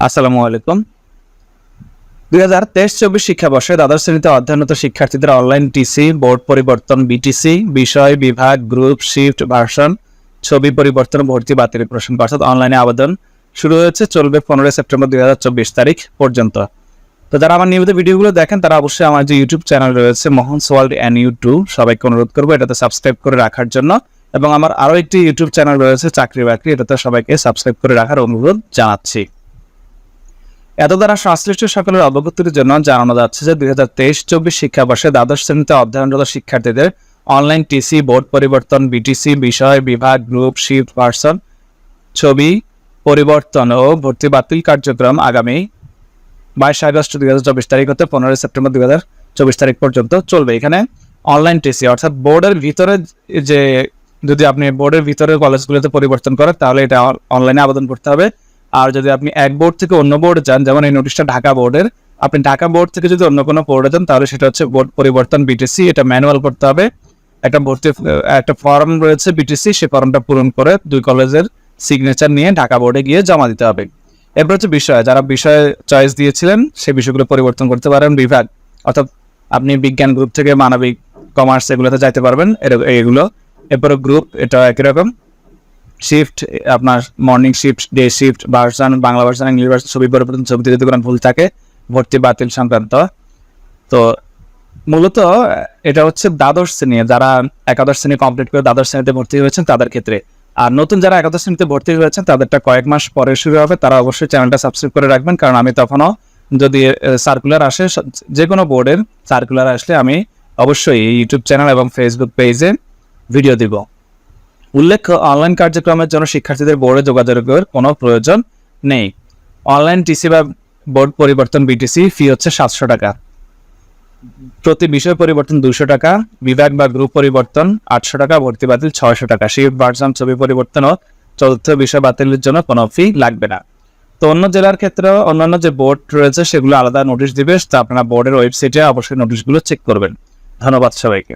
আসসালামু আলাইকুম। 2023-24 শিক্ষাবর্ষে দ্বাদশ শ্রেণীতে অধ্যয়নরত শিক্ষার্থীদের অনলাইন টিসি, বোর্ড পরিবর্তন বিটিসি, বিষয়, বিভাগ, গ্রুপ, শিফট, ভার্সন, ছবি পরিবর্তন, ভর্তি বাতিল প্রসঙ্গ অর্থাৎ অনলাইনে আবেদন শুরু হয়েছে, চলবে 15 সেপ্টেম্বর 2024 তারিখ পর্যন্ত। তো যারা আমার নিয়মিত ভিডিওগুলো দেখেন তারা অবশ্যই আমার যে ইউটিউব চ্যানেল রয়েছে মোহনস ওয়ার্ল্ড NU2 সবাইকে অনুরোধ করবো এটাতে সাবস্ক্রাইব করে রাখার জন্য, এবং আমার আরও একটি ইউটিউব চ্যানেল রয়েছে চাকরি বাকরি, এটাতে সবাইকে সাবস্ক্রাইব করে রাখার অনুরোধ জানাচ্ছি। এত দ্বারা সংশ্লিষ্ট সকলের অবগতির জন্য জানানো যাচ্ছে যে 2023-24 শিক্ষাবর্ষে দ্বাদশ শ্রেণীতে অধ্যয়নরত শিক্ষার্থীদের অনলাইন টিসি, বোর্ড পরিবর্তন বিটিসি, বিষয়, বিভাগ, গ্রুপ, শিফট, ভার্সন, ছবি পরিবর্তন ও ভর্তি বাতিল কার্যক্রম আগামী 22 আগস্ট 2024 তারিখ হতে 15 সেপ্টেম্বর 2024 তারিখ পর্যন্ত চলবে। এখানে অনলাইন টিসি অর্থাৎ বোর্ডের ভিতরে যে যদি আপনি বোর্ডের ভিতরে কলেজগুলোতে পরিবর্তন করেন তাহলে এটা অনলাইনে আবেদন করতে হবে। আর যদি আপনি এক বোর্ড থেকে অন্য বোর্ডে যান, যেমন এই নোটিশটা ঢাকা বোর্ডের, আপনি ঢাকা বোর্ড থেকে যদি অন্য কোনো বোর্ডে যান তাহলে সেটা হচ্ছে বোর্ড পরিবর্তন বিটিসি, এটা ম্যানুয়াল করতে হবে। একটা ফর্ম রয়েছে বিটিসি, সেই ফর্মটা পূরণ করে দুই কলেজের সিগনেচার নিয়ে ঢাকা বোর্ডে গিয়ে জমা দিতে হবে। এরপর হচ্ছে বিষয়, যারা বিষয় চয়েস দিয়েছিলেন সেই বিষয়গুলো পরিবর্তন করতে পারেন। বিভাগ অর্থাৎ আপনি বিজ্ঞান গ্রুপ থেকে মানবিক, কমার্স এগুলোতে যাইতে পারবেন এগুলো। এরপরে গ্রুপ, এটা একই রকম। শিফট আপনার morning shift, day shift, version, Bangla version, English version, ছবি পরিবর্তন, ছবিতে যদি কোনো ভুল থাকে, ভর্তি বাতিল সংক্রান্ত। তো মূলত এটা হচ্ছে দ্বাদশ শ্রেণী, যারা একাদশ শ্রেণী কমপ্লিট করে দ্বাদশ শ্রেণীতে ভর্তি হয়েছেন তাদের ক্ষেত্রে। আর নতুন যারা একাদশ শ্রেণীতে ভর্তি হয়েছেন তাদেরটা কয়েক মাস পরে শুরু হবে, তারা অবশ্যই চ্যানেলটা সাবস্ক্রাইব করে রাখবেন, কারণ আমি তখনও যদি সার্কুলার আসে, যে কোনো বোর্ডের সার্কুলার আসলে আমি অবশ্যই এই ইউটিউব চ্যানেল এবং ফেসবুক পেজে ভিডিও দিব। উল্লেখ্য, অনলাইন কার্যক্রমের জন্য শিক্ষার্থীদের বোর্ডে যোগাযোগের কোনো প্রয়োজন নেই। অনলাইন টিসি বা বোর্ড পরিবর্তন বিটিসি ফি হচ্ছে 700 টাকা, প্রতি বিষয় পরিবর্তন 200 টাকা, বিভাগ বা গ্রুপ পরিবর্তন 800 টাকা, ভর্তি বাতিল 600 টাকা। শিফট, ভার্সন, ছবি পরিবর্তন ও চতুর্থ বিষয় বাতিলের জন্য কোনো ফি লাগবে না। তো অন্য জেলার ক্ষেত্রে অন্যান্য যে বোর্ড রয়েছে সেগুলো আলাদা নোটিশ দিবে, তা আপনারা বোর্ডের ওয়েবসাইটে অবশ্যই নোটিশগুলো চেক করবেন। ধন্যবাদ সবাইকে।